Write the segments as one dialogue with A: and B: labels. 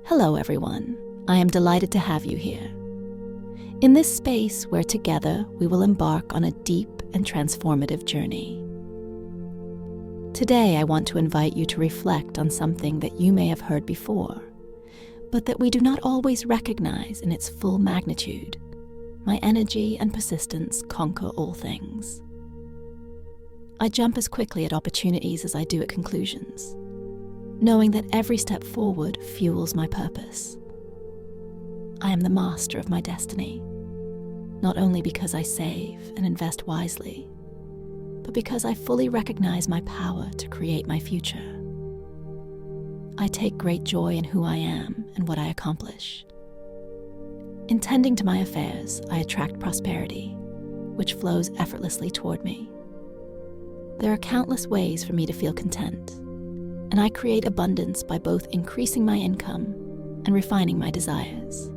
A: Hello everyone, I am delighted to have you here. In this space where together we will embark on a deep and transformative journey. Today I want to invite you to reflect on something that you may have heard before, but that we do not always recognize in its full magnitude. My energy and persistence conquer all things. I jump as quickly at opportunities as I do at conclusions, knowing that every step forward fuels my purpose. I am the master of my destiny, not only because I save and invest wisely, but because I fully recognize my power to create my future. I take great joy in who I am and what I accomplish. In tending to my affairs, I attract prosperity, which flows effortlessly toward me. There are countless ways for me to feel content, and I create abundance by both increasing my income and refining my desires.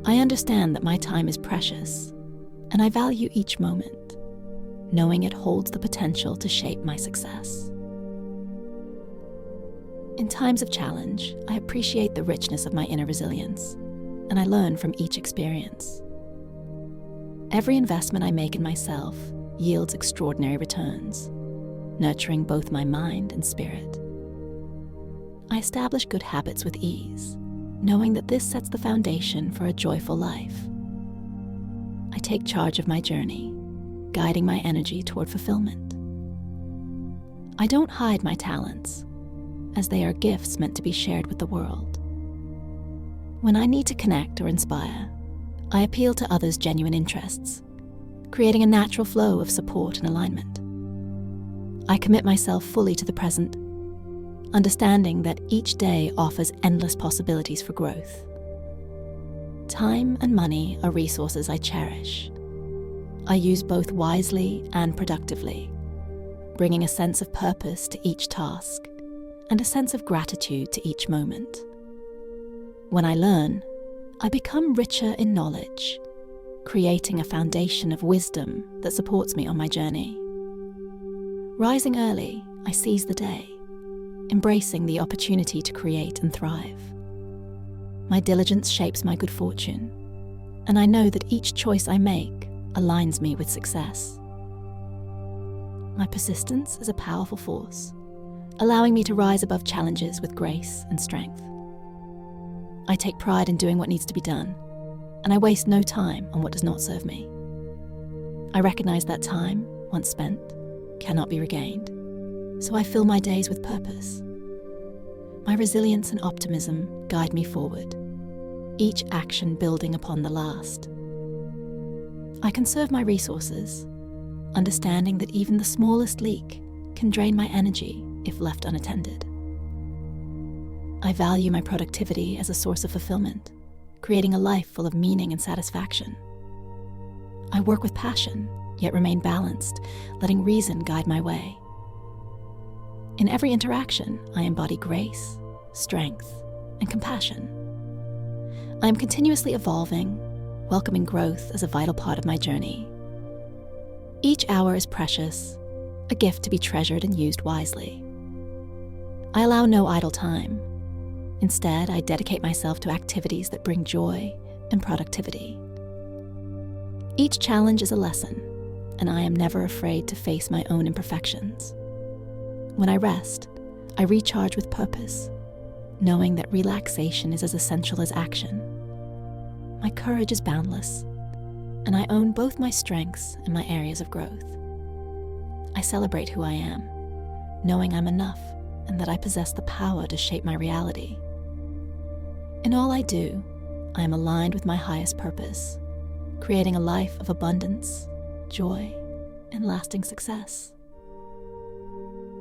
A: I understand that my time is precious, and I value each moment, knowing it holds the potential to shape my success. In times of challenge, I appreciate the richness of my inner resilience, and I learn from each experience. Every investment I make in myself yields extraordinary returns, nurturing both my mind and spirit. I establish good habits with ease, knowing that this sets the foundation for a joyful life. I take charge of my journey, guiding my energy toward fulfillment. I don't hide my talents, as they are gifts meant to be shared with the world. When I need to connect or inspire, I appeal to others' genuine interests, creating a natural flow of support and alignment. I commit myself fully to the present, understanding that each day offers endless possibilities for growth. Time and money are resources I cherish. I use both wisely and productively, bringing a sense of purpose to each task and a sense of gratitude to each moment. When I learn, I become richer in knowledge, creating a foundation of wisdom that supports me on my journey. Rising early, I seize the day, embracing the opportunity to create and thrive. My diligence shapes my good fortune, and I know that each choice I make aligns me with success. My persistence is a powerful force, allowing me to rise above challenges with grace and strength. I take pride in doing what needs to be done, and I waste no time on what does not serve me. I recognize that time, once spent, cannot be regained, so I fill my days with purpose. My resilience and optimism guide me forward, each action building upon the last. I conserve my resources, understanding that even the smallest leak can drain my energy if left unattended. I value my productivity as a source of fulfillment, creating a life full of meaning and satisfaction. I work with passion, yet remain balanced, letting reason guide my way. In every interaction, I embody grace, strength, and compassion. I am continuously evolving, welcoming growth as a vital part of my journey. Each hour is precious, a gift to be treasured and used wisely. I allow no idle time. Instead, I dedicate myself to activities that bring joy and productivity. Each challenge is a lesson, and I am never afraid to face my own imperfections. When I rest, I recharge with purpose, knowing that relaxation is as essential as action. My courage is boundless, and I own both my strengths and my areas of growth. I celebrate who I am, knowing I'm enough and that I possess the power to shape my reality. In all I do, I am aligned with my highest purpose, creating a life of abundance, joy, and lasting success.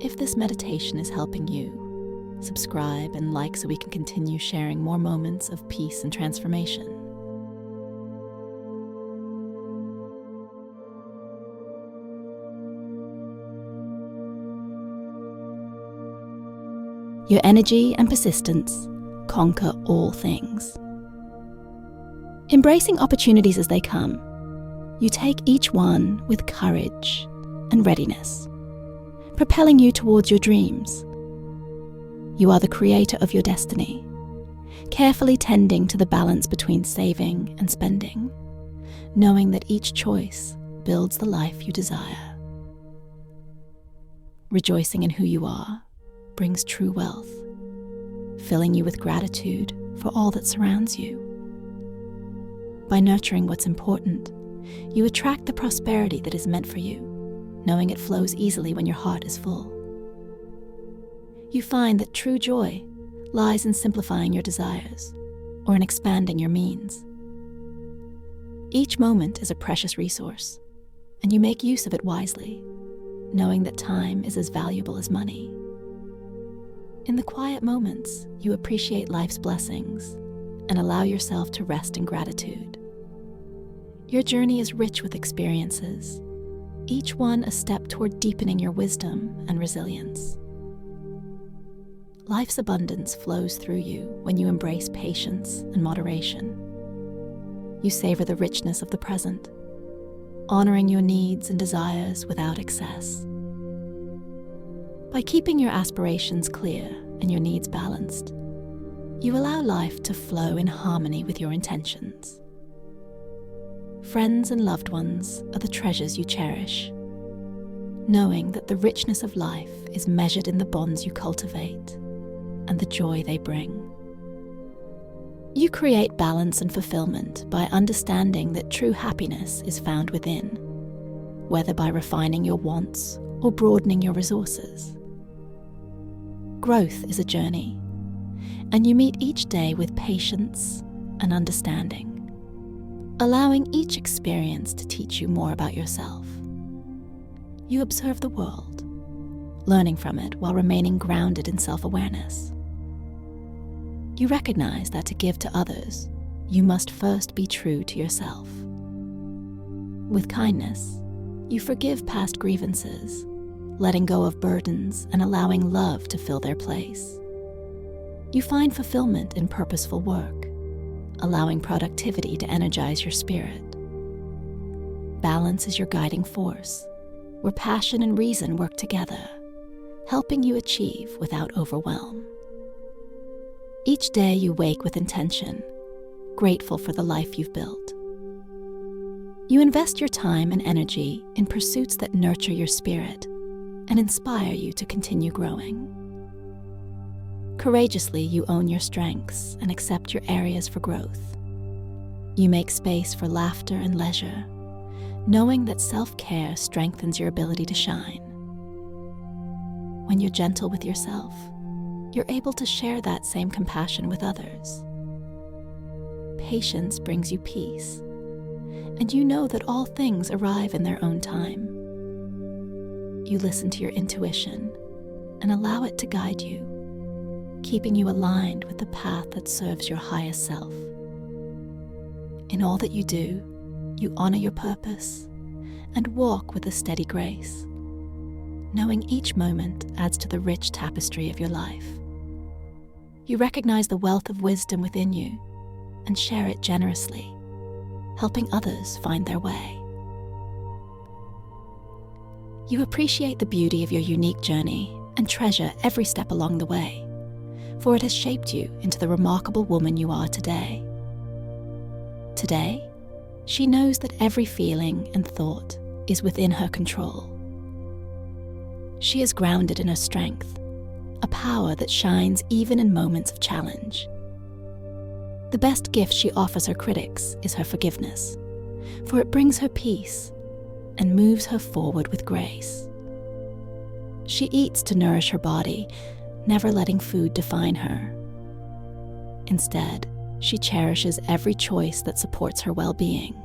A: If this meditation is helping you, subscribe and like so we can continue sharing more moments of peace and transformation. Your energy and persistence conquer all things. Embracing opportunities as they come, you take each one with courage and readiness, propelling you towards your dreams. You are the creator of your destiny, carefully tending to the balance between saving and spending, knowing that each choice builds the life you desire. Rejoicing in who you are brings true wealth, filling you with gratitude for all that surrounds you. By nurturing what's important, you attract the prosperity that is meant for you, knowing it flows easily when your heart is full. You find that true joy lies in simplifying your desires or in expanding your means. Each moment is a precious resource, and you make use of it wisely, knowing that time is as valuable as money. In the quiet moments, you appreciate life's blessings and allow yourself to rest in gratitude. Your journey is rich with experiences, each one a step toward deepening your wisdom and resilience. Life's abundance flows through you when you embrace patience and moderation. You savor the richness of the present, honoring your needs and desires without excess. By keeping your aspirations clear and your needs balanced, you allow life to flow in harmony with your intentions. Friends and loved ones are the treasures you cherish, knowing that the richness of life is measured in the bonds you cultivate and the joy they bring. You create balance and fulfillment by understanding that true happiness is found within, whether by refining your wants or broadening your resources. Growth is a journey, and you meet each day with patience and understanding, allowing each experience to teach you more about yourself. You observe the world, learning from it while remaining grounded in self-awareness. You recognize that to give to others, you must first be true to yourself. With kindness, you forgive past grievances, letting go of burdens and allowing love to fill their place. You find fulfillment in purposeful work, allowing productivity to energize your spirit. Balance is your guiding force, where passion and reason work together, helping you achieve without overwhelm. Each day you wake with intention, grateful for the life you've built. You invest your time and energy in pursuits that nurture your spirit and inspire you to continue growing. Courageously, you own your strengths and accept your areas for growth. You make space for laughter and leisure, knowing that self-care strengthens your ability to shine. When you're gentle with yourself, you're able to share that same compassion with others. Patience brings you peace, and you know that all things arrive in their own time. You listen to your intuition and allow it to guide you, keeping you aligned with the path that serves your highest self. In all that you do, you honor your purpose and walk with a steady grace, knowing each moment adds to the rich tapestry of your life. You recognize the wealth of wisdom within you and share it generously, helping others find their way. You appreciate the beauty of your unique journey and treasure every step along the way, for it has shaped you into the remarkable woman you are today. Today, she knows that every feeling and thought is within her control. She is grounded in her strength, a power that shines even in moments of challenge. The best gift she offers her critics is her forgiveness, for it brings her peace and moves her forward with grace. She eats to nourish her body, never letting food define her. Instead, she cherishes every choice that supports her well-being.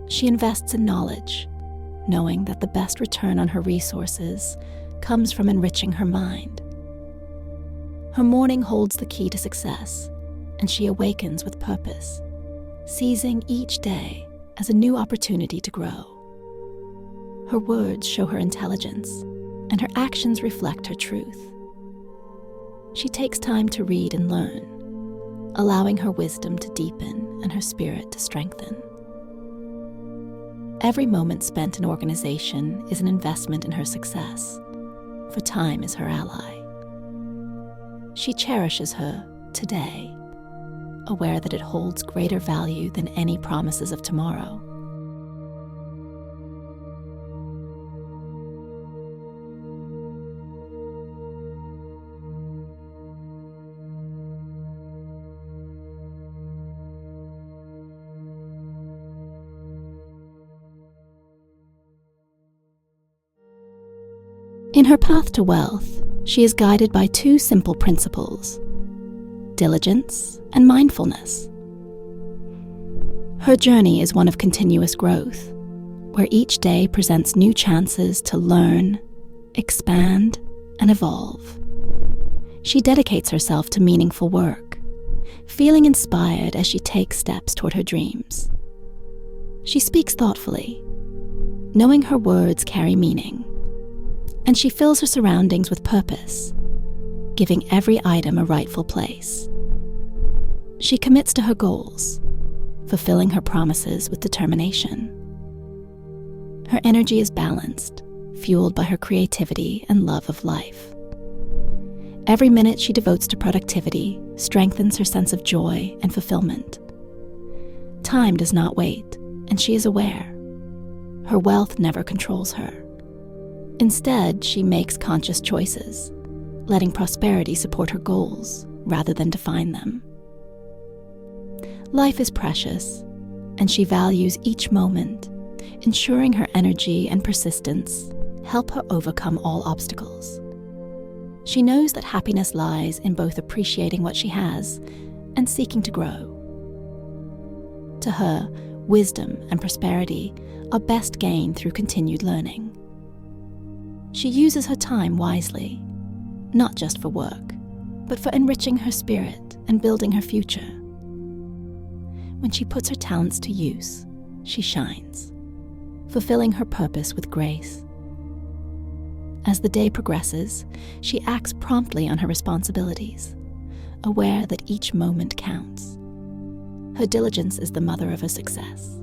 A: She invests in knowledge, knowing that the best return on her resources comes from enriching her mind. Her morning holds the key to success, and she awakens with purpose, seizing each day as a new opportunity to grow. Her words show her intelligence, and her actions reflect her truth. She takes time to read and learn, allowing her wisdom to deepen and her spirit to strengthen. Every moment spent in organization is an investment in her success, for time is her ally. She cherishes her today, aware that it holds greater value than any promises of tomorrow. In her path to wealth, she is guided by two simple principles: diligence and mindfulness. Her journey is one of continuous growth, where each day presents new chances to learn, expand, and evolve. She dedicates herself to meaningful work, feeling inspired as she takes steps toward her dreams. She speaks thoughtfully, knowing her words carry meaning, and she fills her surroundings with purpose, giving every item a rightful place. She commits to her goals, fulfilling her promises with determination. Her energy is balanced, fueled by her creativity and love of life. Every minute she devotes to productivity strengthens her sense of joy and fulfillment. Time does not wait, and she is aware. Her wealth never controls her. Instead, she makes conscious choices, letting prosperity support her goals rather than define them. Life is precious, and she values each moment, ensuring her energy and persistence help her overcome all obstacles. She knows that happiness lies in both appreciating what she has and seeking to grow. To her, wisdom and prosperity are best gained through continued learning. She uses her time wisely, not just for work, but for enriching her spirit and building her future. When she puts her talents to use, she shines, fulfilling her purpose with grace. As the day progresses, she acts promptly on her responsibilities, aware that each moment counts. Her diligence is the mother of her success,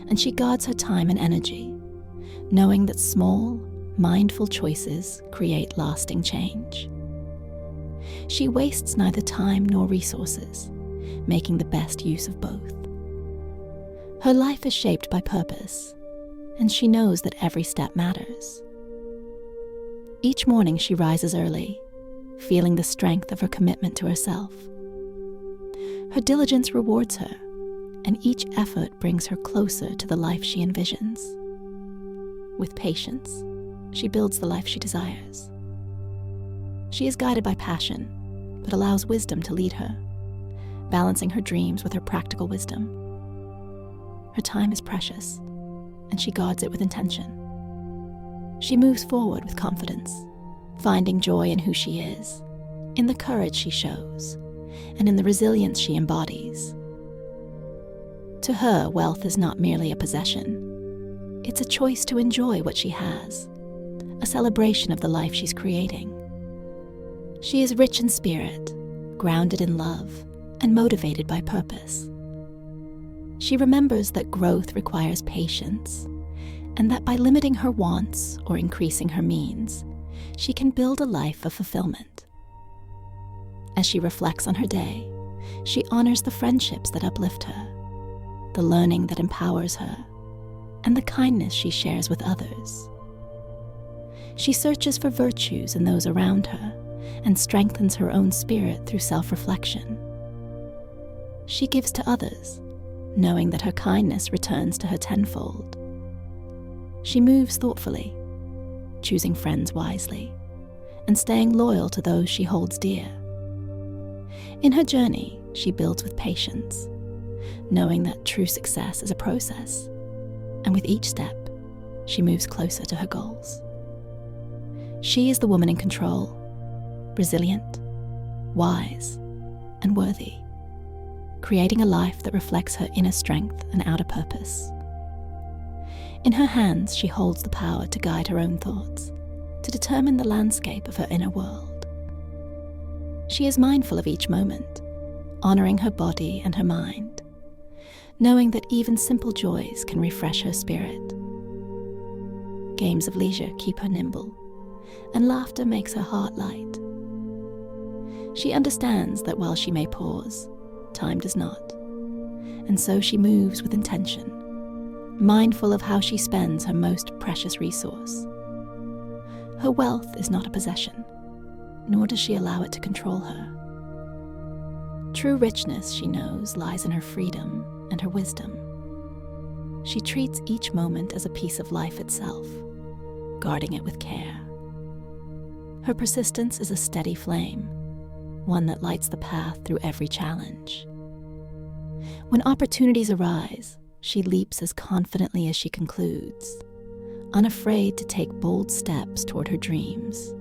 A: and she guards her time and energy, knowing that small, mindful choices create lasting change. She wastes neither time nor resources, making the best use of both. Her life is shaped by purpose, and she knows that every step matters. Each morning she rises early, feeling the strength of her commitment to herself. Her diligence rewards her, and each effort brings her closer to the life she envisions. With patience, she builds the life she desires. She is guided by passion, but allows wisdom to lead her, balancing her dreams with her practical wisdom. Her time is precious, and she guards it with intention. She moves forward with confidence, finding joy in who she is, in the courage she shows, and in the resilience she embodies. To her, wealth is not merely a possession. It's a choice to enjoy what she has, a celebration of the life she's creating. She is rich in spirit, grounded in love, and motivated by purpose. She remembers that growth requires patience, and that by limiting her wants or increasing her means, she can build a life of fulfillment. As she reflects on her day, she honors the friendships that uplift her, the learning that empowers her, and the kindness she shares with others. She searches for virtues in those around her and strengthens her own spirit through self-reflection. She gives to others, knowing that her kindness returns to her tenfold. She moves thoughtfully, choosing friends wisely, and staying loyal to those she holds dear. In her journey, she builds with patience, knowing that true success is a process, and with each step, she moves closer to her goals. She is the woman in control, resilient, wise, and worthy, creating a life that reflects her inner strength and outer purpose. In her hands, she holds the power to guide her own thoughts, to determine the landscape of her inner world. She is mindful of each moment, honoring her body and her mind, knowing that even simple joys can refresh her spirit. Games of leisure keep her nimble, and laughter makes her heart light. She understands that while she may pause, time does not. And so she moves with intention, mindful of how she spends her most precious resource. Her wealth is not a possession, nor does she allow it to control her. True richness, she knows, lies in her freedom and her wisdom. She treats each moment as a piece of life itself, guarding it with care. Her persistence is a steady flame, one that lights the path through every challenge. When opportunities arise, she leaps as confidently as she concludes, unafraid to take bold steps toward her dreams.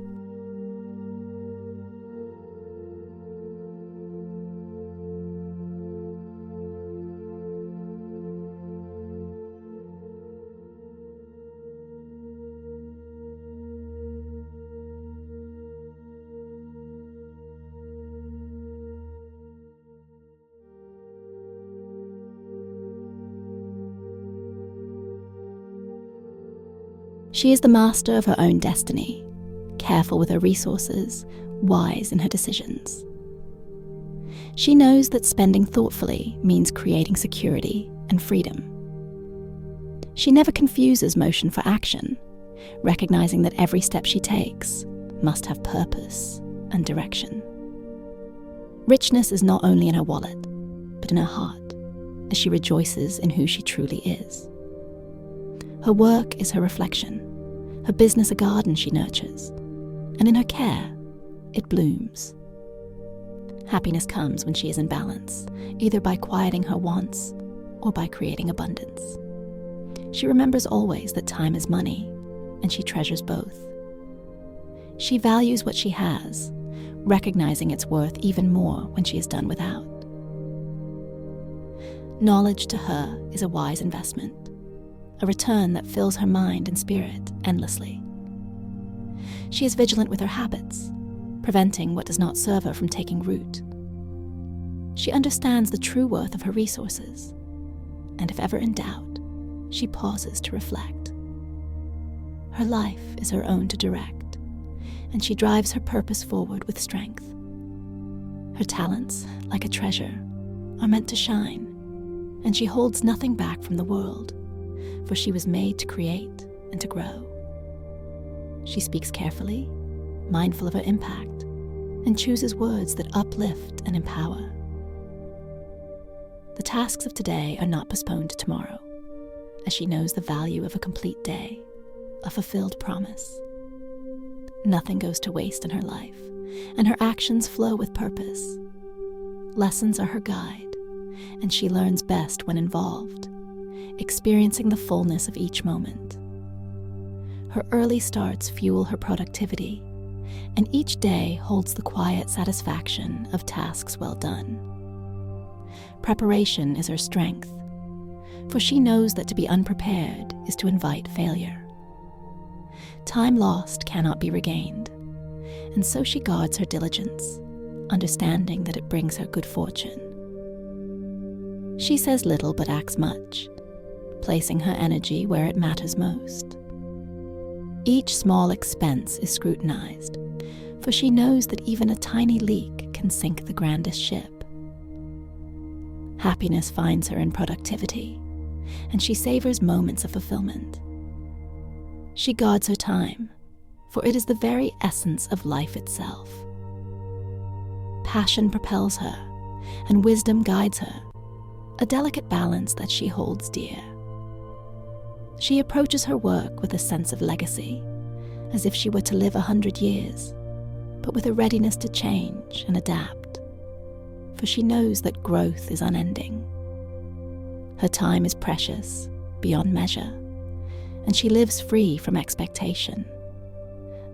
A: She is the master of her own destiny, careful with her resources, wise in her decisions. She knows that spending thoughtfully means creating security and freedom. She never confuses motion for action, recognizing that every step she takes must have purpose and direction. Richness is not only in her wallet, but in her heart, as she rejoices in who she truly is. Her work is her reflection, her business a garden she nurtures, and in her care, it blooms. Happiness comes when she is in balance, either by quieting her wants or by creating abundance. She remembers always that time is money, and she treasures both. She values what she has, recognizing its worth even more when she is done without. Knowledge to her is a wise investment, a return that fills her mind and spirit endlessly. She is vigilant with her habits, preventing what does not serve her from taking root. She understands the true worth of her resources, and if ever in doubt, she pauses to reflect. Her life is her own to direct, and she drives her purpose forward with strength. Her talents, like a treasure, are meant to shine, and she holds nothing back from the world, for she was made to create and to grow. She speaks carefully, mindful of her impact, and chooses words that uplift and empower. The tasks of today are not postponed to tomorrow, as she knows the value of a complete day, a fulfilled promise. Nothing goes to waste in her life, and her actions flow with purpose. Lessons are her guide, and she learns best when involved, experiencing the fullness of each moment. Her early starts fuel her productivity, and each day holds the quiet satisfaction of tasks well done. Preparation is her strength, for she knows that to be unprepared is to invite failure. Time lost cannot be regained, and so she guards her diligence, understanding that it brings her good fortune. She says little but acts much, placing her energy where it matters most. Each small expense is scrutinized, for she knows that even a tiny leak can sink the grandest ship. Happiness finds her in productivity, and she savors moments of fulfillment. She guards her time, for it is the very essence of life itself. Passion propels her, and wisdom guides her, a delicate balance that she holds dear. She approaches her work with a sense of legacy, as if she were to live 100 years, but with a readiness to change and adapt, for she knows that growth is unending. Her time is precious, beyond measure, and she lives free from expectation,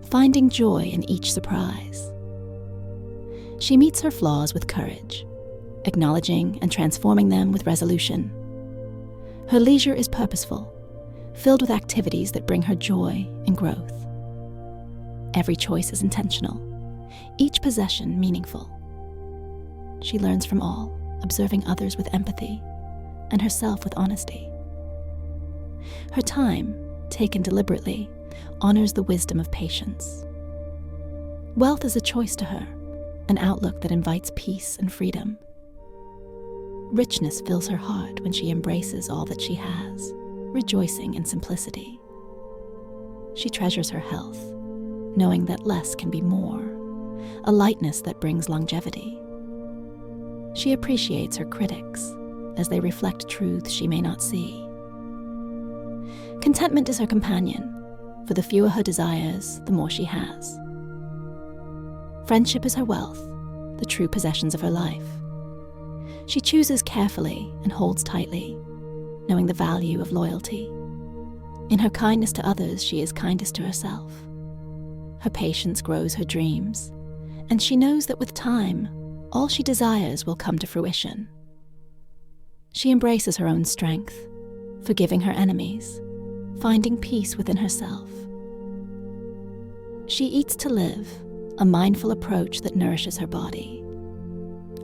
A: finding joy in each surprise. She meets her flaws with courage, acknowledging and transforming them with resolution. Her leisure is purposeful, filled with activities that bring her joy and growth. Every choice is intentional, each possession meaningful. She learns from all, observing others with empathy, and herself with honesty. Her time, taken deliberately, honors the wisdom of patience. Wealth is a choice to her, an outlook that invites peace and freedom. Richness fills her heart when she embraces all that she has, rejoicing in simplicity. She treasures her health, knowing that less can be more, a lightness that brings longevity. She appreciates her critics as they reflect truths she may not see. Contentment is her companion, for the fewer her desires, the more she has. Friendship is her wealth, the true possessions of her life. She chooses carefully and holds tightly, knowing the value of loyalty. In her kindness to others, she is kindest to herself. Her patience grows her dreams, and she knows that with time, all she desires will come to fruition. She embraces her own strength, forgiving her enemies, finding peace within herself. She eats to live, a mindful approach that nourishes her body.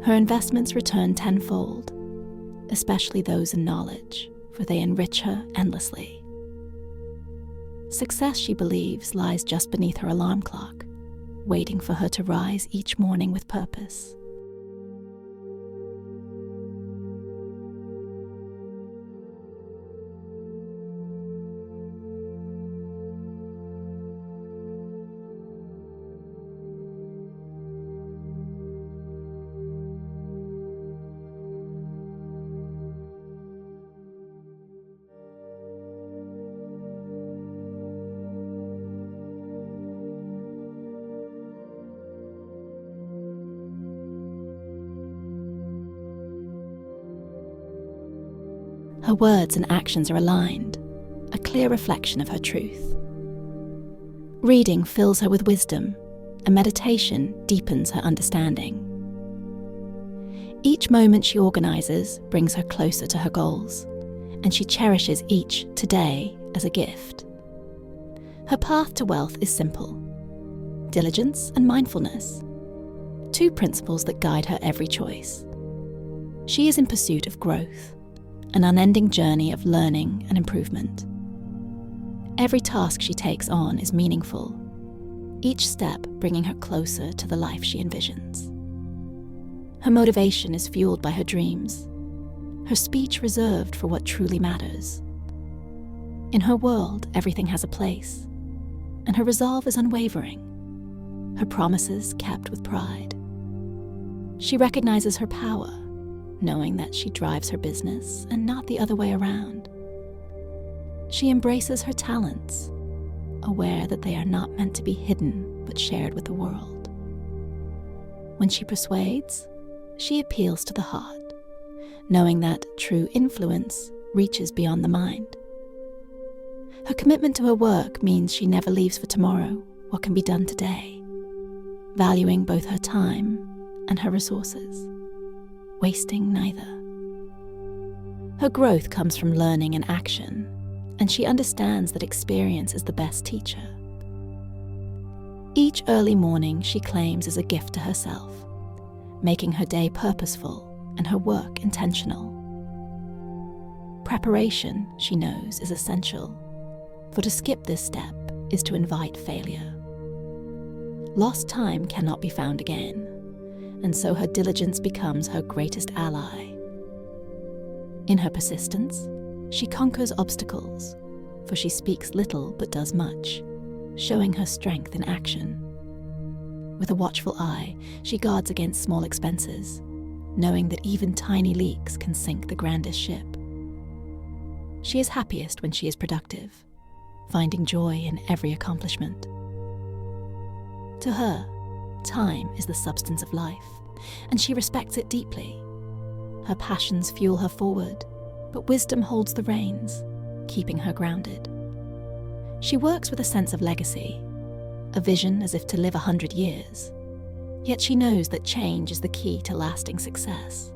A: Her investments return tenfold, especially those in knowledge, for they enrich her endlessly. Success, she believes, lies just beneath her alarm clock, waiting for her to rise each morning with purpose. Her words and actions are aligned, a clear reflection of her truth. Reading fills her with wisdom, and meditation deepens her understanding. Each moment she organizes brings her closer to her goals, and she cherishes each today as a gift. Her path to wealth is simple: diligence and mindfulness, two principles that guide her every choice. She is in pursuit of growth, an unending journey of learning and improvement. Every task she takes on is meaningful, each step bringing her closer to the life she envisions. Her motivation is fueled by her dreams, her speech reserved for what truly matters. In her world, everything has a place, and her resolve is unwavering, her promises kept with pride. She recognizes her power, knowing that she drives her business and not the other way around. She embraces her talents, aware that they are not meant to be hidden but shared with the world. When she persuades, she appeals to the heart, knowing that true influence reaches beyond the mind. Her commitment to her work means she never leaves for tomorrow what can be done today, valuing both her time and her resources, wasting neither. Her growth comes from learning and action, and she understands that experience is the best teacher. Each early morning she claims as a gift to herself, making her day purposeful and her work intentional. Preparation, she knows, is essential, for to skip this step is to invite failure. Lost time cannot be found again, and so her diligence becomes her greatest ally. In her persistence, she conquers obstacles, for she speaks little but does much, showing her strength in action. With a watchful eye, she guards against small expenses, knowing that even tiny leaks can sink the grandest ship. She is happiest when she is productive, finding joy in every accomplishment. To her, time is the substance of life, and she respects it deeply. Her passions fuel her forward, but wisdom holds the reins, keeping her grounded. She works with a sense of legacy, a vision as if to live 100 years, yet she knows that change is the key to lasting success.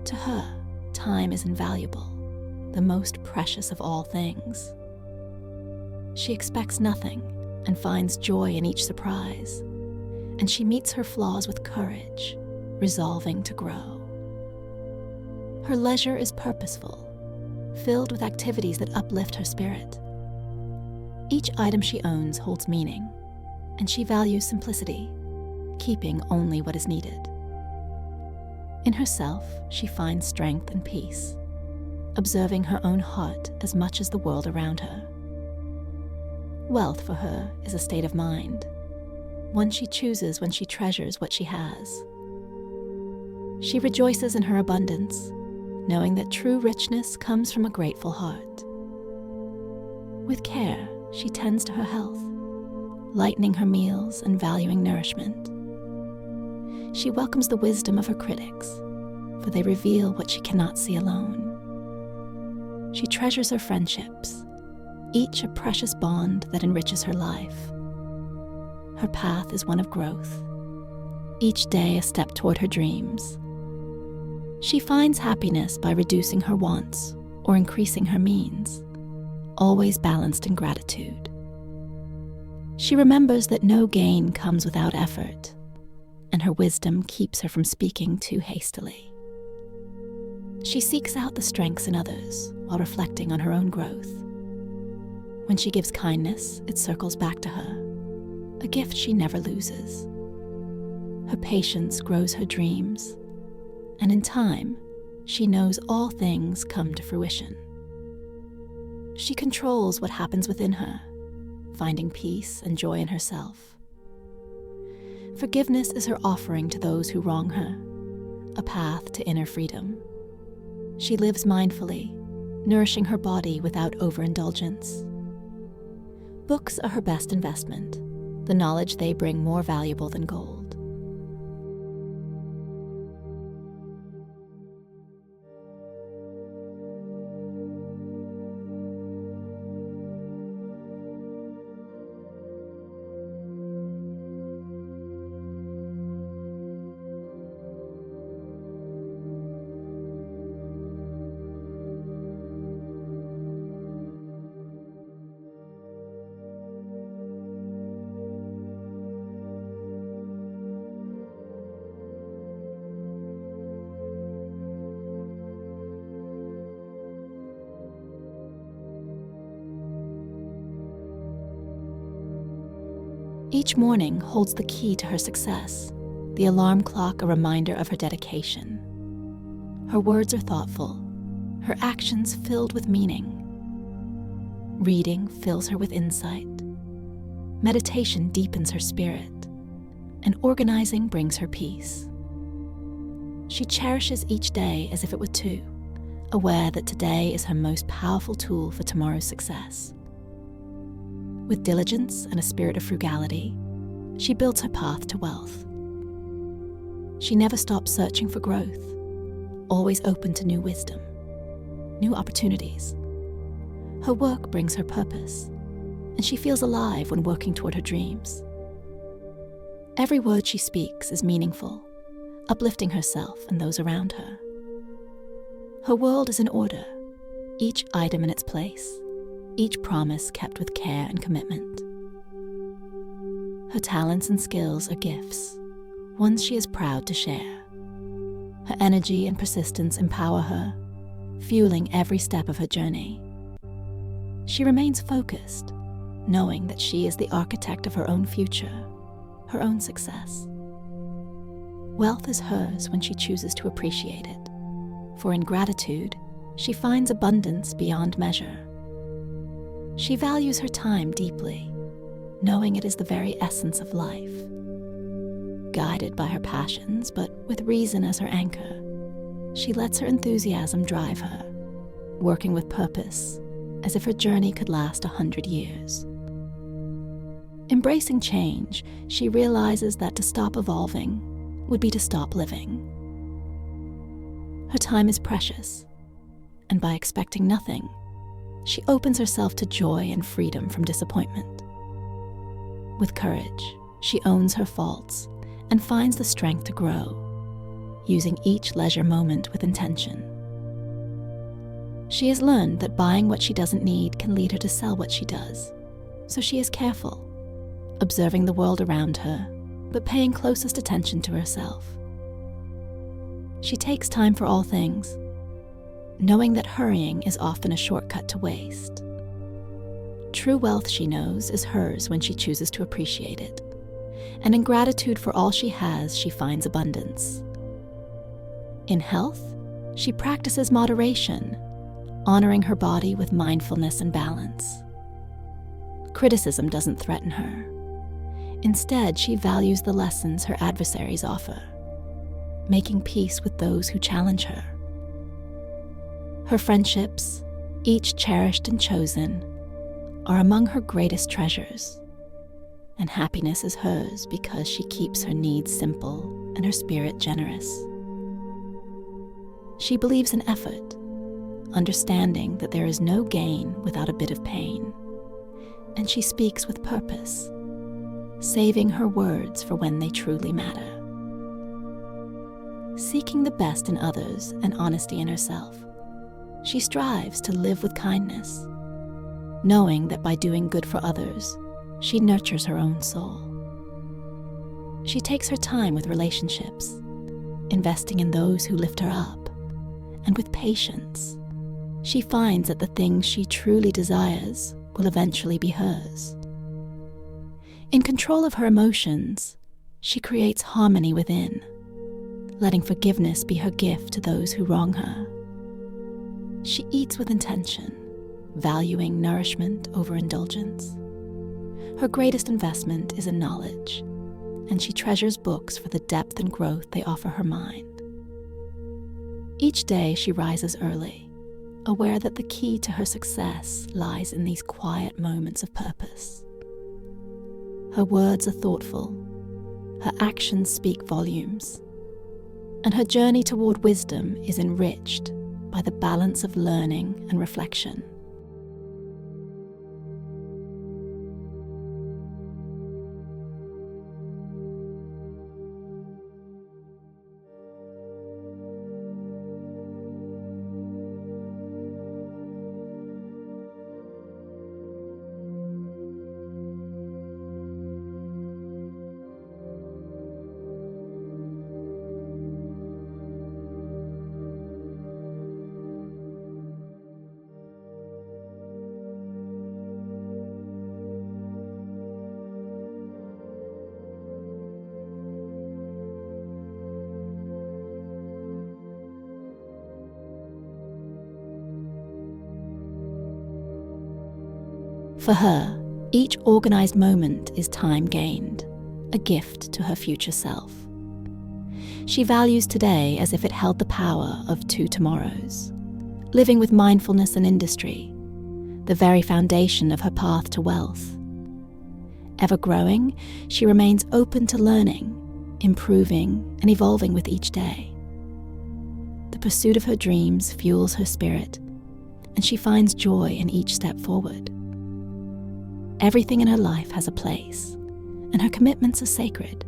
A: To her, time is invaluable, the most precious of all things. She expects nothing and finds joy in each surprise, and she meets her flaws with courage, resolving to grow. Her leisure is purposeful, filled with activities that uplift her spirit. Each item she owns holds meaning, and she values simplicity, keeping only what is needed. In herself, she finds strength and peace, observing her own heart as much as the world around her. Wealth for her is a state of mind, one she chooses when she treasures what she has. She rejoices in her abundance, knowing that true richness comes from a grateful heart. With care, she tends to her health, lightening her meals and valuing nourishment. She welcomes the wisdom of her critics, for they reveal what she cannot see alone. She treasures her friendships, each a precious bond that enriches her life. Her path is one of growth, each day a step toward her dreams. She finds happiness by reducing her wants or increasing her means, always balanced in gratitude. She remembers that no gain comes without effort, and her wisdom keeps her from speaking too hastily. She seeks out the strengths in others while reflecting on her own growth. When she gives kindness, it circles back to her, a gift she never loses. Her patience grows her dreams, and in time, she knows all things come to fruition. She controls what happens within her, finding peace and joy in herself. Forgiveness is her offering to those who wrong her, a path to inner freedom. She lives mindfully, nourishing her body without overindulgence. Books are her best investment, the knowledge they bring more valuable than gold. Each morning holds the key to her success, the alarm clock a reminder of her dedication. Her words are thoughtful, her actions filled with meaning. Reading fills her with insight. Meditation deepens her spirit, and organizing brings her peace. She cherishes each day as if it were two, aware that today is her most powerful tool for tomorrow's success. With diligence and a spirit of frugality, she builds her path to wealth. She never stops searching for growth, always open to new wisdom, new opportunities. Her work brings her purpose, and she feels alive when working toward her dreams. Every word she speaks is meaningful, uplifting herself and those around her. Her world is in order, each item in its place, each promise kept with care and commitment. Her talents and skills are gifts, ones she is proud to share. Her energy and persistence empower her, fueling every step of her journey. She remains focused, knowing that she is the architect of her own future, her own success. Wealth is hers when she chooses to appreciate it, for in gratitude, she finds abundance beyond measure. She values her time deeply, knowing it is the very essence of life. Guided by her passions, but with reason as her anchor, she lets her enthusiasm drive her, working with purpose, as if her journey could last 100 years. Embracing change, she realizes that to stop evolving would be to stop living. Her time is precious, and by expecting nothing, she opens herself to joy and freedom from disappointment. With courage, she owns her faults and finds the strength to grow, using each leisure moment with intention. She has learned that buying what she doesn't need can lead her to sell what she does, so she is careful, observing the world around her, but paying closest attention to herself. She takes time for all things, knowing that hurrying is often a shortcut to waste. True wealth, she knows, is hers when she chooses to appreciate it, and in gratitude for all she has, she finds abundance. In health, she practices moderation, honoring her body with mindfulness and balance. Criticism doesn't threaten her. Instead, she values the lessons her adversaries offer, making peace with those who challenge her. Her friendships, each cherished and chosen, are among her greatest treasures, and happiness is hers because she keeps her needs simple and her spirit generous. She believes in effort, understanding that there is no gain without a bit of pain, and she speaks with purpose, saving her words for when they truly matter. Seeking the best in others and honesty in herself, she strives to live with kindness, knowing that by doing good for others, she nurtures her own soul. She takes her time with relationships, investing in those who lift her up, and with patience, she finds that the things she truly desires will eventually be hers. In control of her emotions, she creates harmony within, letting forgiveness be her gift to those who wrong her. She eats with intention, valuing nourishment over indulgence. Her greatest investment is in knowledge, and she treasures books for the depth and growth they offer her mind. Each day she rises early, aware that the key to her success lies in these quiet moments of purpose. Her words are thoughtful, her actions speak volumes, and her journey toward wisdom is enriched by the balance of learning and reflection. For her, each organized moment is time gained, a gift to her future self. She values today as if it held the power of 2 tomorrows, living with mindfulness and industry, the very foundation of her path to wealth. Ever growing, she remains open to learning, improving, and evolving with each day. The pursuit of her dreams fuels her spirit, and she finds joy in each step forward. Everything in her life has a place, and her commitments are sacred,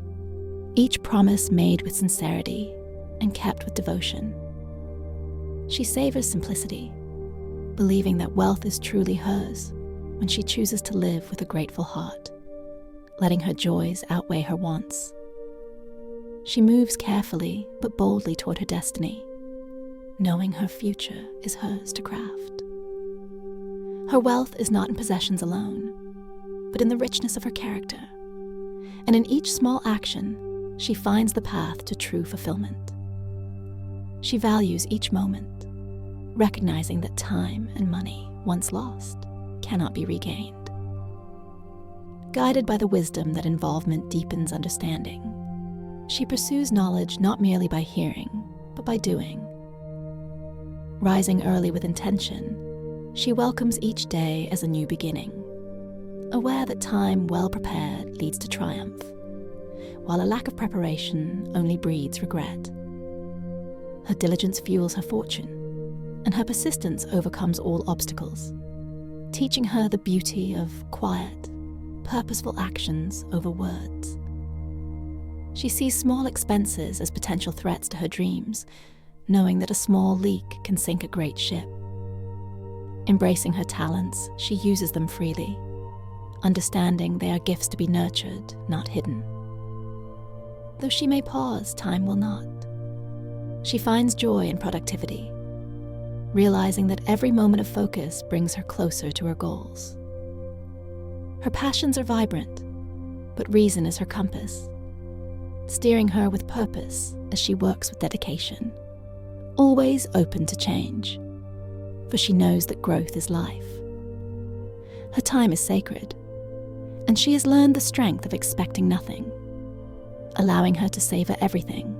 A: each promise made with sincerity and kept with devotion. She savors simplicity, believing that wealth is truly hers when she chooses to live with a grateful heart, letting her joys outweigh her wants. She moves carefully but boldly toward her destiny, knowing her future is hers to craft. Her wealth is not in possessions alone, but in the richness of her character, and in each small action, she finds the path to true fulfillment. She values each moment, recognizing that time and money, once lost, cannot be regained. Guided by the wisdom that involvement deepens understanding, she pursues knowledge not merely by hearing, but by doing. Rising early with intention, she welcomes each day as a new beginning, aware that time well prepared leads to triumph, while a lack of preparation only breeds regret. Her diligence fuels her fortune, and her persistence overcomes all obstacles, teaching her the beauty of quiet, purposeful actions over words. She sees small expenses as potential threats to her dreams, knowing that a small leak can sink a great ship. Embracing her talents, she uses them freely, understanding they are gifts to be nurtured, not hidden. Though she may pause, time will not. She finds joy in productivity, realizing that every moment of focus brings her closer to her goals. Her passions are vibrant, but reason is her compass, steering her with purpose as she works with dedication, always open to change, for she knows that growth is life. Her time is sacred, and she has learned the strength of expecting nothing, allowing her to savor everything.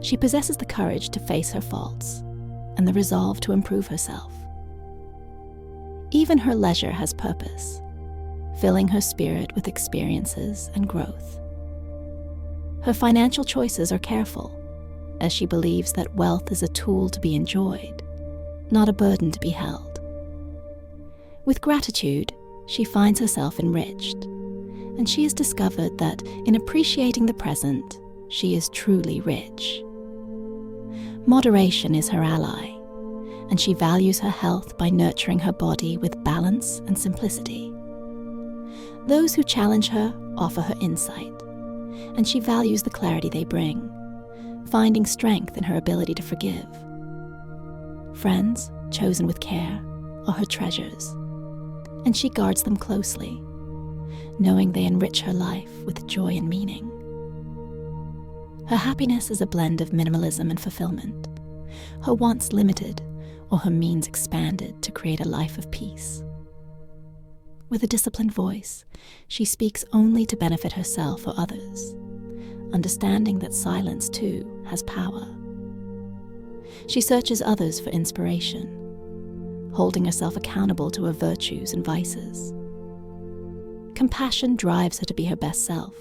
A: She possesses the courage to face her faults and the resolve to improve herself. Even her leisure has purpose, filling her spirit with experiences and growth. Her financial choices are careful, as she believes that wealth is a tool to be enjoyed, not a burden to be held. With gratitude, she finds herself enriched, and she has discovered that in appreciating the present, she is truly rich. Moderation is her ally, and she values her health by nurturing her body with balance and simplicity. Those who challenge her offer her insight, and she values the clarity they bring, finding strength in her ability to forgive. Friends, chosen with care, are her treasures, and she guards them closely, knowing they enrich her life with joy and meaning. Her happiness is a blend of minimalism and fulfillment, her wants limited or her means expanded to create a life of peace. With a disciplined voice, she speaks only to benefit herself or others, understanding that silence too has power. She searches others for inspiration, holding herself accountable to her virtues and vices. Compassion drives her to be her best self,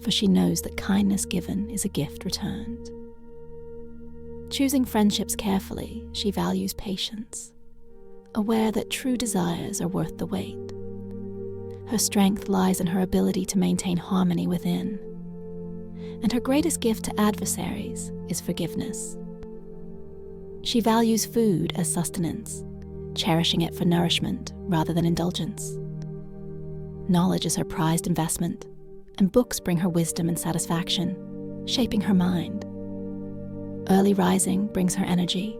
A: for she knows that kindness given is a gift returned. Choosing friendships carefully, she values patience, aware that true desires are worth the wait. Her strength lies in her ability to maintain harmony within, and her greatest gift to adversaries is forgiveness. She values food as sustenance, cherishing it for nourishment rather than indulgence. Knowledge is her prized investment, and books bring her wisdom and satisfaction, shaping her mind. Early rising brings her energy,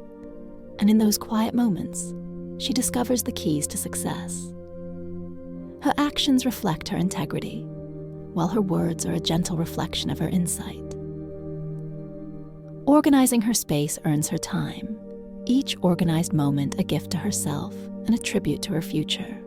A: and in those quiet moments, she discovers the keys to success. Her actions reflect her integrity, while her words are a gentle reflection of her insight. Organizing her space earns her time, each organized moment a gift to herself and a tribute to her future.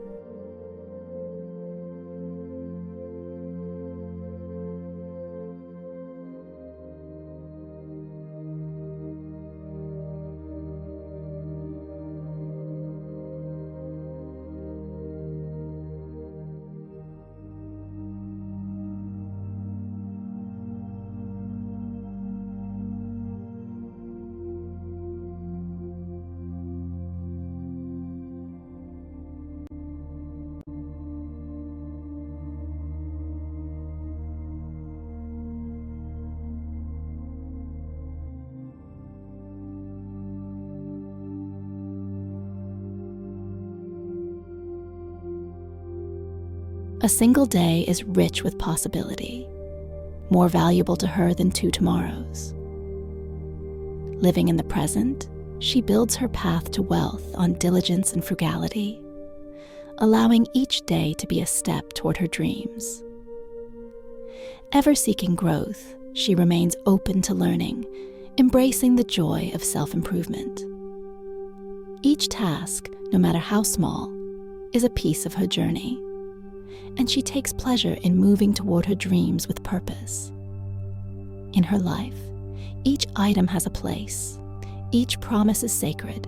A: A single day is rich with possibility, more valuable to her than 2 tomorrows. Living in the present, she builds her path to wealth on diligence and frugality, allowing each day to be a step toward her dreams. Ever seeking growth, she remains open to learning, embracing the joy of self-improvement. Each task, no matter how small, is a piece of her journey, and she takes pleasure in moving toward her dreams with purpose. In her life, each item has a place, each promise is sacred,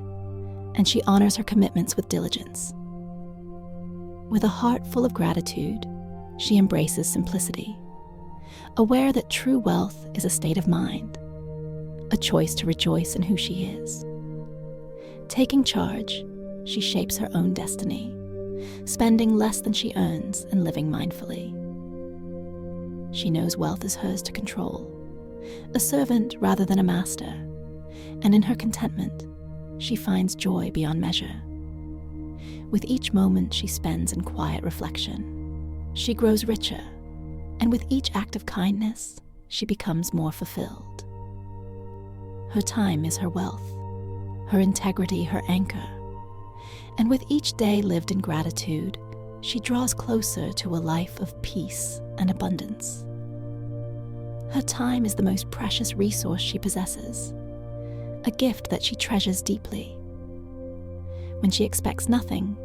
A: and she honors her commitments with diligence. With a heart full of gratitude, she embraces simplicity, aware that true wealth is a state of mind, a choice to rejoice in who she is. Taking charge, she shapes her own destiny, spending less than she earns and living mindfully. She knows wealth is hers to control, a servant rather than a master, and in her contentment, she finds joy beyond measure. With each moment she spends in quiet reflection, she grows richer, and with each act of kindness, she becomes more fulfilled. Her time is her wealth, her integrity her anchor, and with each day lived in gratitude, she draws closer to a life of peace and abundance. Her time is the most precious resource she possesses, a gift that she treasures deeply. When she expects nothing,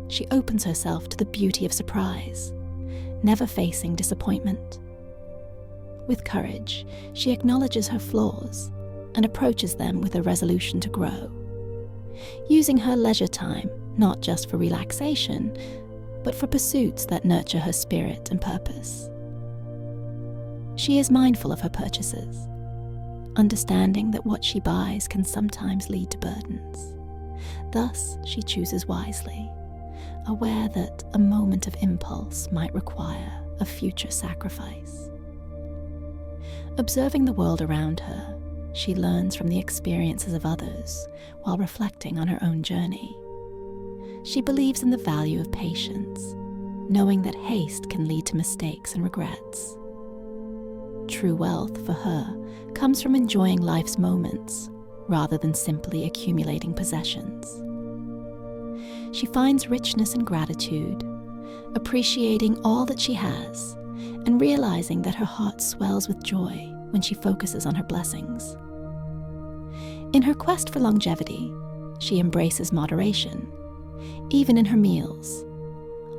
A: she opens herself to the beauty of surprise, never facing disappointment. With courage, she acknowledges her flaws and approaches them with a resolution to grow, using her leisure time not just for relaxation, but for pursuits that nurture her spirit and purpose. She is mindful of her purchases, understanding that what she buys can sometimes lead to burdens. Thus, she chooses wisely, aware that a moment of impulse might require a future sacrifice. Observing the world around her, she learns from the experiences of others while reflecting on her own journey. She believes in the value of patience, knowing that haste can lead to mistakes and regrets. True wealth for her comes from enjoying life's moments rather than simply accumulating possessions. She finds richness in gratitude, appreciating all that she has, and realizing that her heart swells with joy when she focuses on her blessings. In her quest for longevity, she embraces moderation, even in her meals,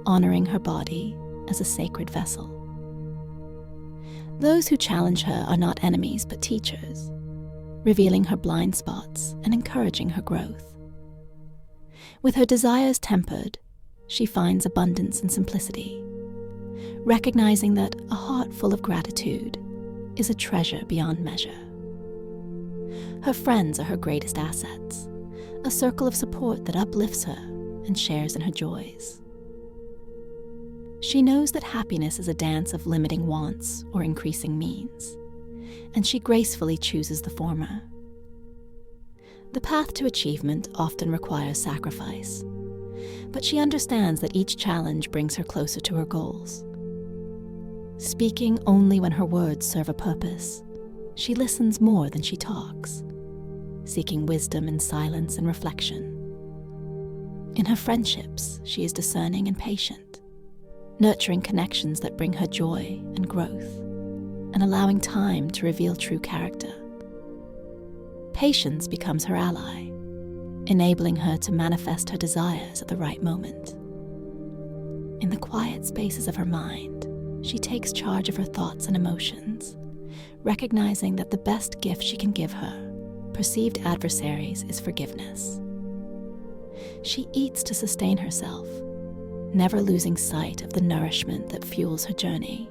A: honoring her body as a sacred vessel. Those who challenge her are not enemies but teachers, revealing her blind spots and encouraging her growth. With her desires tempered, she finds abundance and simplicity, recognizing that a heart full of gratitude is a treasure beyond measure. Her friends are her greatest assets, a circle of support that uplifts her and shares in her joys. She knows that happiness is a dance of limiting wants or increasing means, and she gracefully chooses the former. The path to achievement often requires sacrifice, but she understands that each challenge brings her closer to her goals. Speaking only when her words serve a purpose, she listens more than she talks, seeking wisdom in silence and reflection. In her friendships, she is discerning and patient, nurturing connections that bring her joy and growth, and allowing time to reveal true character. Patience becomes her ally, enabling her to manifest her desires at the right moment. In the quiet spaces of her mind, she takes charge of her thoughts and emotions, recognizing that the best gift she can give her perceived adversaries is forgiveness. She eats to sustain herself, never losing sight of the nourishment that fuels her journey.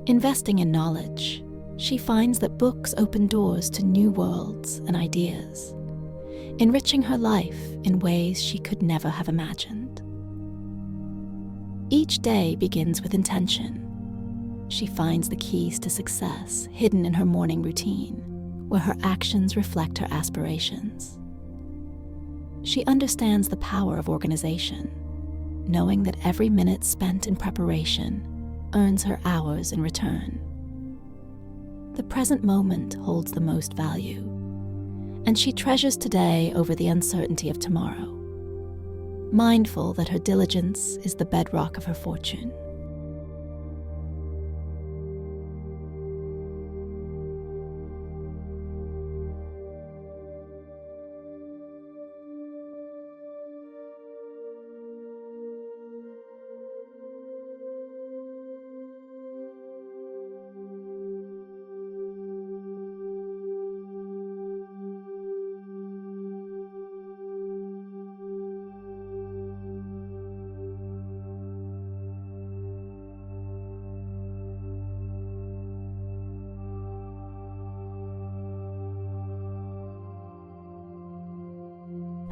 A: Investing in knowledge, she finds that books open doors to new worlds and ideas, enriching her life in ways she could never have imagined. Each day begins with intention. She finds the keys to success hidden in her morning routine, where her actions reflect her aspirations. She understands the power of organization, knowing that every minute spent in preparation earns her hours in return. The present moment holds the most value, and she treasures today over the uncertainty of tomorrow, mindful that her diligence is the bedrock of her fortune.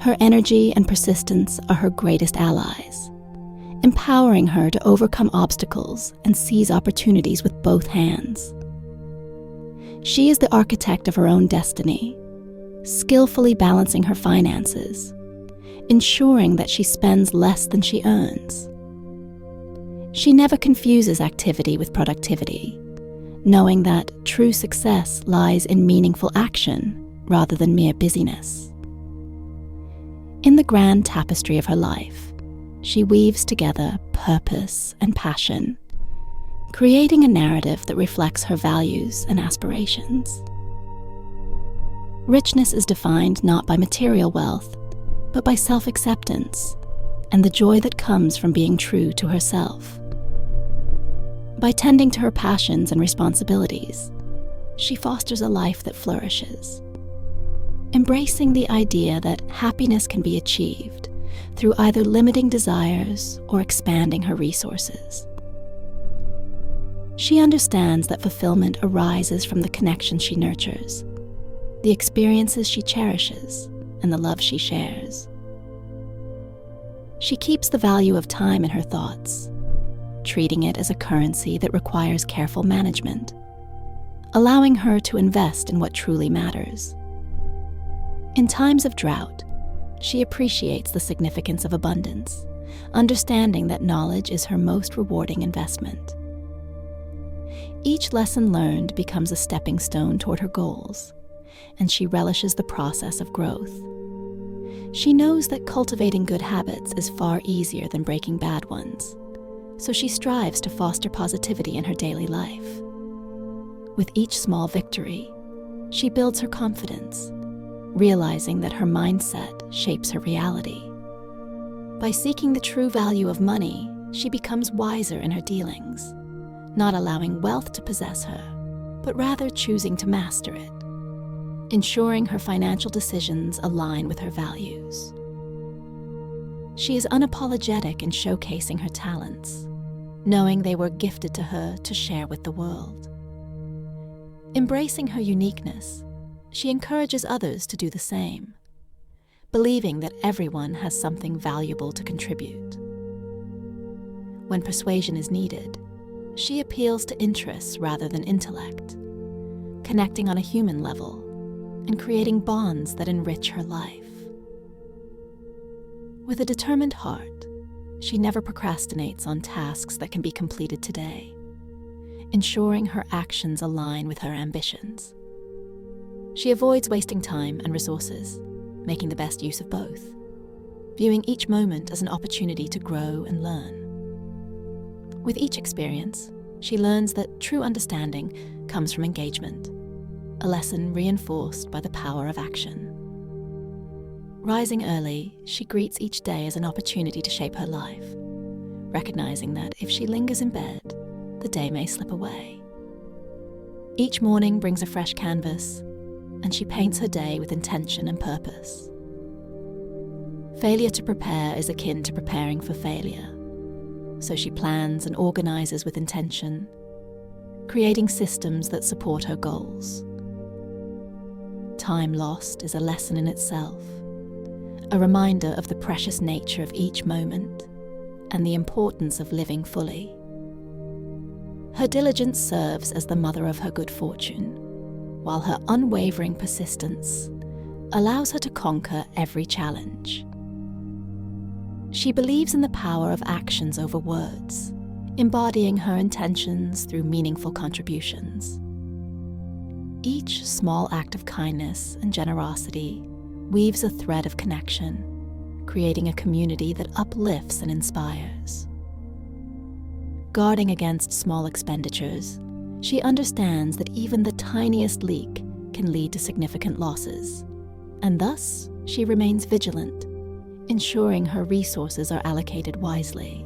A: Her energy and persistence are her greatest allies, empowering her to overcome obstacles and seize opportunities with both hands. She is the architect of her own destiny, skillfully balancing her finances, ensuring that she spends less than she earns. She never confuses activity with productivity, knowing that true success lies in meaningful action rather than mere busyness. In the grand tapestry of her life, she weaves together purpose and passion, creating a narrative that reflects her values and aspirations. Richness is defined not by material wealth, but by self-acceptance and the joy that comes from being true to herself. By tending to her passions and responsibilities, she fosters a life that flourishes, embracing the idea that happiness can be achieved through either limiting desires or expanding her resources. She understands that fulfillment arises from the connections she nurtures, the experiences she cherishes, and the love she shares. She keeps the value of time in her thoughts, treating it as a currency that requires careful management, allowing her to invest in what truly matters. In times of drought, she appreciates the significance of abundance, understanding that knowledge is her most rewarding investment. Each lesson learned becomes a stepping stone toward her goals, and she relishes the process of growth. She knows that cultivating good habits is far easier than breaking bad ones, so she strives to foster positivity in her daily life. With each small victory, she builds her confidence, realizing that her mindset shapes her reality. By seeking the true value of money, she becomes wiser in her dealings, not allowing wealth to possess her, but rather choosing to master it, ensuring her financial decisions align with her values. She is unapologetic in showcasing her talents, knowing they were gifted to her to share with the world. Embracing her uniqueness, she encourages others to do the same, believing that everyone has something valuable to contribute. When persuasion is needed, she appeals to interests rather than intellect, connecting on a human level and creating bonds that enrich her life. With a determined heart, she never procrastinates on tasks that can be completed today, ensuring her actions align with her ambitions. She avoids wasting time and resources, making the best use of both, viewing each moment as an opportunity to grow and learn. With each experience, she learns that true understanding comes from engagement, a lesson reinforced by the power of action. Rising early, she greets each day as an opportunity to shape her life, recognizing that if she lingers in bed, the day may slip away. Each morning brings a fresh canvas, and she paints her day with intention and purpose. Failure to prepare is akin to preparing for failure, so she plans and organizes with intention, creating systems that support her goals. Time lost is a lesson in itself, a reminder of the precious nature of each moment and the importance of living fully. Her diligence serves as the mother of her good fortune, while her unwavering persistence allows her to conquer every challenge. She believes in the power of actions over words, embodying her intentions through meaningful contributions. Each small act of kindness and generosity weaves a thread of connection, creating a community that uplifts and inspires. Guarding against small expenditures, she understands that even the tiniest leak can lead to significant losses, and thus she remains vigilant, ensuring her resources are allocated wisely.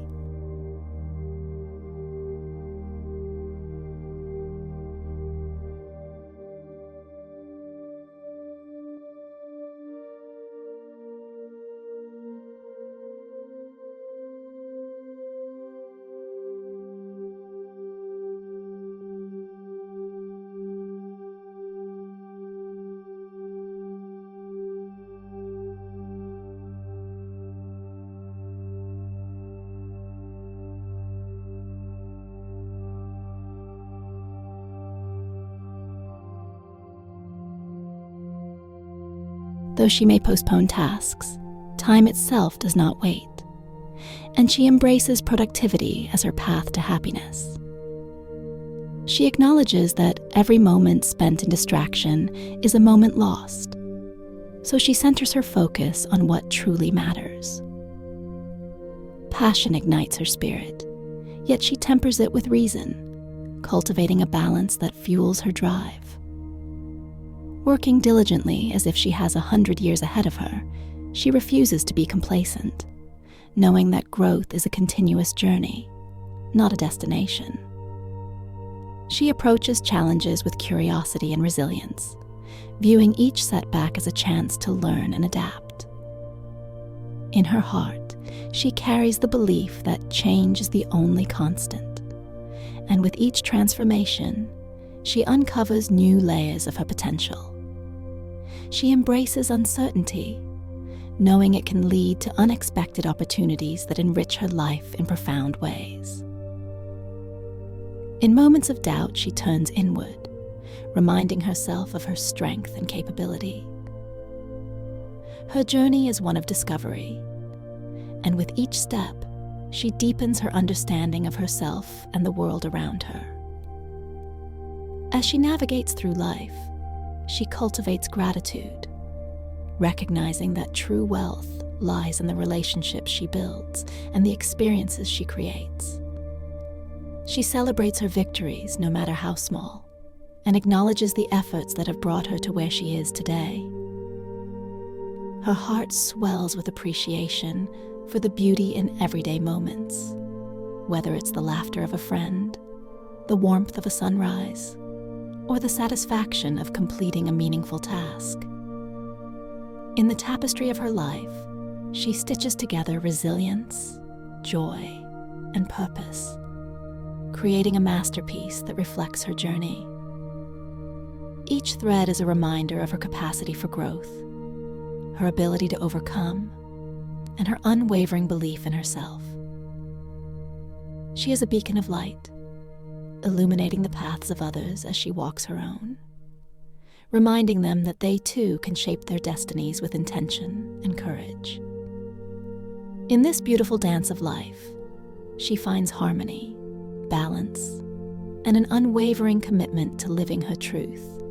A: Though she may postpone tasks, time itself does not wait, and she embraces productivity as her path to happiness. She acknowledges that every moment spent in distraction is a moment lost, so she centers her focus on what truly matters. Passion ignites her spirit, yet she tempers it with reason, cultivating a balance that fuels her drive. Working diligently as if she has 100 years ahead of her, she refuses to be complacent, knowing that growth is a continuous journey, not a destination. She approaches challenges with curiosity and resilience, viewing each setback as a chance to learn and adapt. In her heart, she carries the belief that change is the only constant, and with each transformation, she uncovers new layers of her potential. She embraces uncertainty, knowing it can lead to unexpected opportunities that enrich her life in profound ways. In moments of doubt, she turns inward, reminding herself of her strength and capability. Her journey is one of discovery, and with each step, she deepens her understanding of herself and the world around her. As she navigates through life, she cultivates gratitude, recognizing that true wealth lies in the relationships she builds and the experiences she creates. She celebrates her victories, no matter how small, and acknowledges the efforts that have brought her to where she is today. Her heart swells with appreciation for the beauty in everyday moments, whether it's the laughter of a friend, the warmth of a sunrise, or the satisfaction of completing a meaningful task. In the tapestry of her life, she stitches together resilience, joy, and purpose, creating a masterpiece that reflects her journey. Each thread is a reminder of her capacity for growth, her ability to overcome, and her unwavering belief in herself. She is a beacon of light, illuminating the paths of others as she walks her own, reminding them that they too can shape their destinies with intention and courage. In this beautiful dance of life, she finds harmony, balance, and an unwavering commitment to living her truth,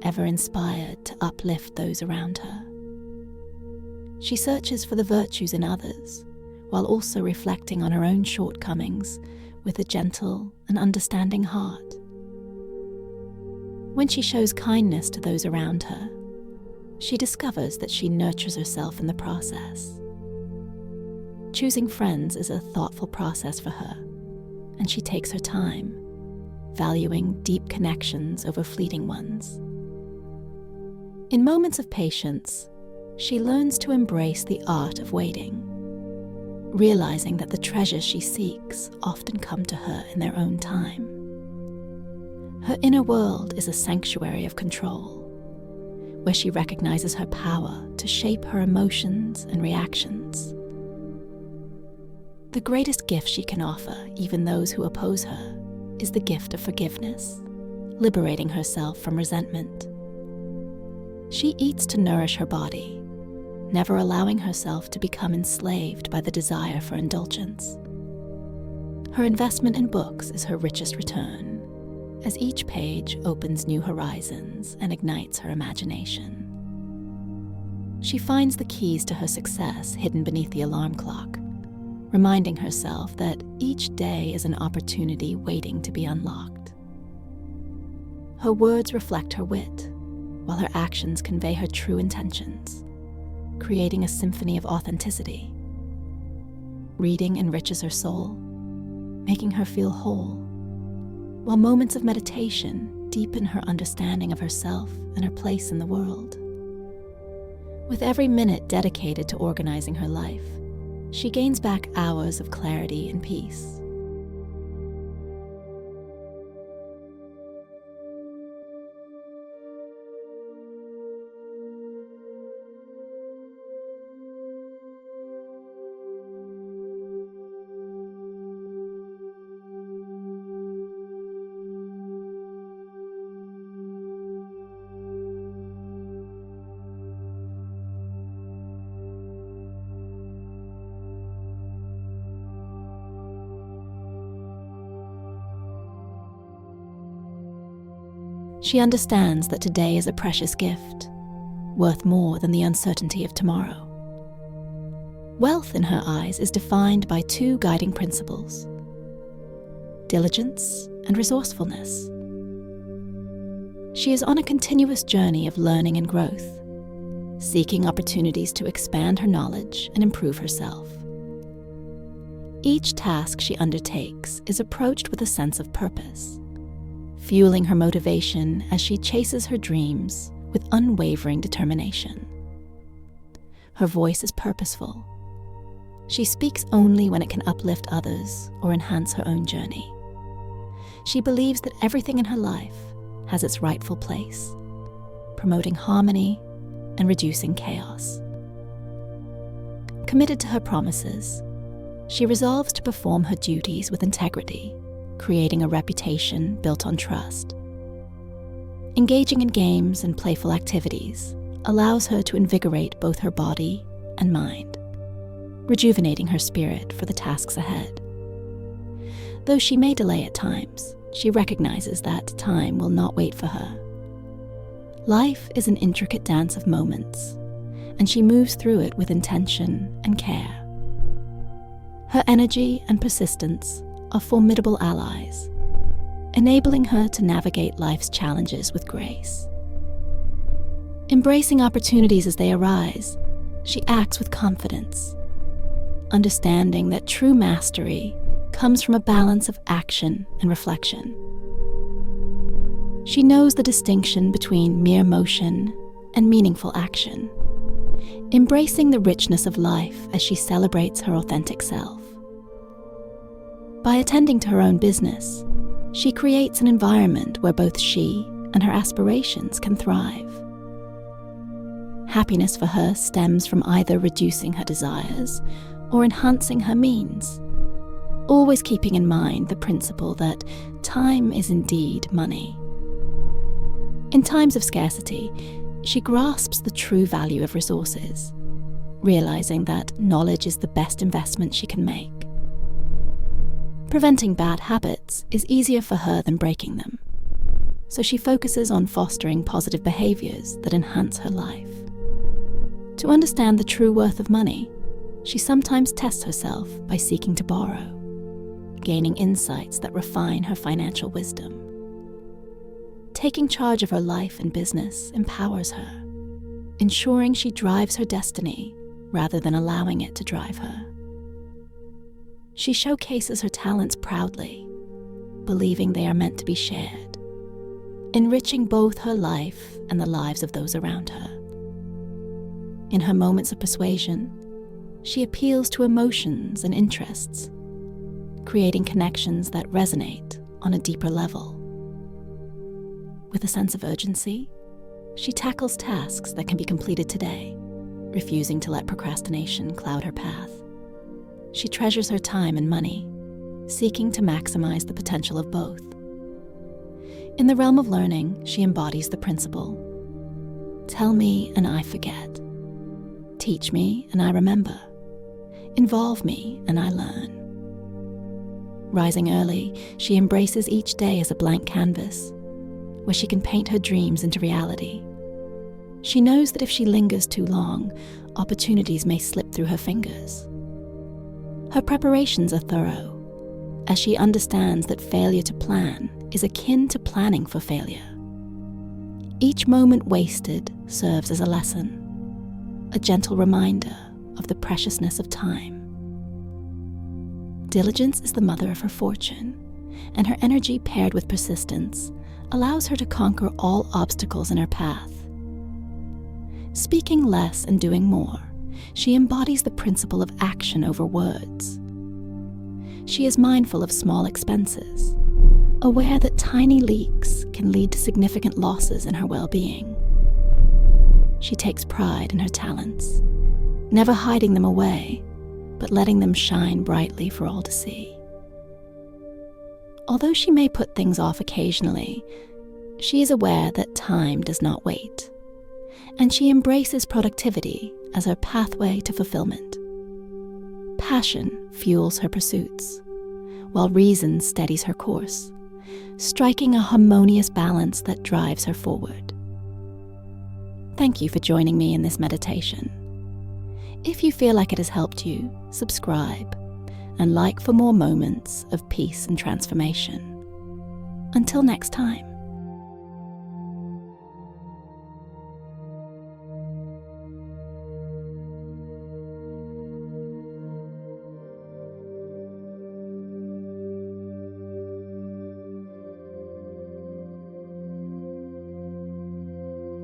A: ever inspired to uplift those around her. She searches for the virtues in others, while also reflecting on her own shortcomings with a gentle and understanding heart. When she shows kindness to those around her, she discovers that she nurtures herself in the process. Choosing friends is a thoughtful process for her, and she takes her time, valuing deep connections over fleeting ones. In moments of patience, she learns to embrace the art of waiting, realizing that the treasures she seeks often come to her in their own time. Her inner world is a sanctuary of control, where she recognizes her power to shape her emotions and reactions. The greatest gift she can offer, even those who oppose her, is the gift of forgiveness, liberating herself from resentment. She eats to nourish her body, never allowing herself to become enslaved by the desire for indulgence. Her investment in books is her richest return, as each page opens new horizons and ignites her imagination. She finds the keys to her success hidden beneath the alarm clock, reminding herself that each day is an opportunity waiting to be unlocked. Her words reflect her wit, while her actions convey her true intentions, creating a symphony of authenticity. Reading enriches her soul, making her feel whole, while moments of meditation deepen her understanding of herself and her place in the world. With every minute dedicated to organizing her life, she gains back hours of clarity and peace. She understands that today is a precious gift, worth more than the uncertainty of tomorrow. Wealth in her eyes is defined by two guiding principles: diligence and resourcefulness. She is on a continuous journey of learning and growth, seeking opportunities to expand her knowledge and improve herself. Each task she undertakes is approached with a sense of purpose, fueling her motivation as she chases her dreams with unwavering determination. Her voice is purposeful. She speaks only when it can uplift others or enhance her own journey. She believes that everything in her life has its rightful place, promoting harmony and reducing chaos. Committed to her promises, she resolves to perform her duties with integrity, creating a reputation built on trust. Engaging in games and playful activities allows her to invigorate both her body and mind, rejuvenating her spirit for the tasks ahead. Though she may delay at times, she recognizes that time will not wait for her. Life is an intricate dance of moments, and she moves through it with intention and care. Her energy and persistence are formidable allies, enabling her to navigate life's challenges with grace. Embracing opportunities as they arise, she acts with confidence, understanding that true mastery comes from a balance of action and reflection. She knows the distinction between mere motion and meaningful action, embracing the richness of life as she celebrates her authentic self. By attending to her own business, she creates an environment where both she and her aspirations can thrive. Happiness for her stems from either reducing her desires or enhancing her means, always keeping in mind the principle that time is indeed money. In times of scarcity, she grasps the true value of resources, realizing that knowledge is the best investment she can make. Preventing bad habits is easier for her than breaking them, so she focuses on fostering positive behaviors that enhance her life. To understand the true worth of money, she sometimes tests herself by seeking to borrow, gaining insights that refine her financial wisdom. Taking charge of her life and business empowers her, ensuring she drives her destiny rather than allowing it to drive her. She showcases her talents proudly, believing they are meant to be shared, enriching both her life and the lives of those around her. In her moments of persuasion, she appeals to emotions and interests, creating connections that resonate on a deeper level. With a sense of urgency, she tackles tasks that can be completed today, refusing to let procrastination cloud her path. She treasures her time and money, seeking to maximize the potential of both. In the realm of learning, she embodies the principle: tell me and I forget. Teach me and I remember. Involve me and I learn. Rising early, she embraces each day as a blank canvas, where she can paint her dreams into reality. She knows that if she lingers too long, opportunities may slip through her fingers. Her preparations are thorough, as she understands that failure to plan is akin to planning for failure. Each moment wasted serves as a lesson, a gentle reminder of the preciousness of time. Diligence is the mother of her fortune, and her energy paired with persistence allows her to conquer all obstacles in her path. Speaking less and doing more, she embodies the principle of action over words. She is mindful of small expenses, aware that tiny leaks can lead to significant losses in her well-being. She takes pride in her talents, never hiding them away, but letting them shine brightly for all to see. Although she may put things off occasionally, she is aware that time does not wait, and she embraces productivity as her pathway to fulfillment. Passion fuels her pursuits, while reason steadies her course, striking a harmonious balance that drives her forward. Thank you for joining me in this meditation. If you feel like it has helped you, subscribe and like for more moments of peace and transformation. Until next time.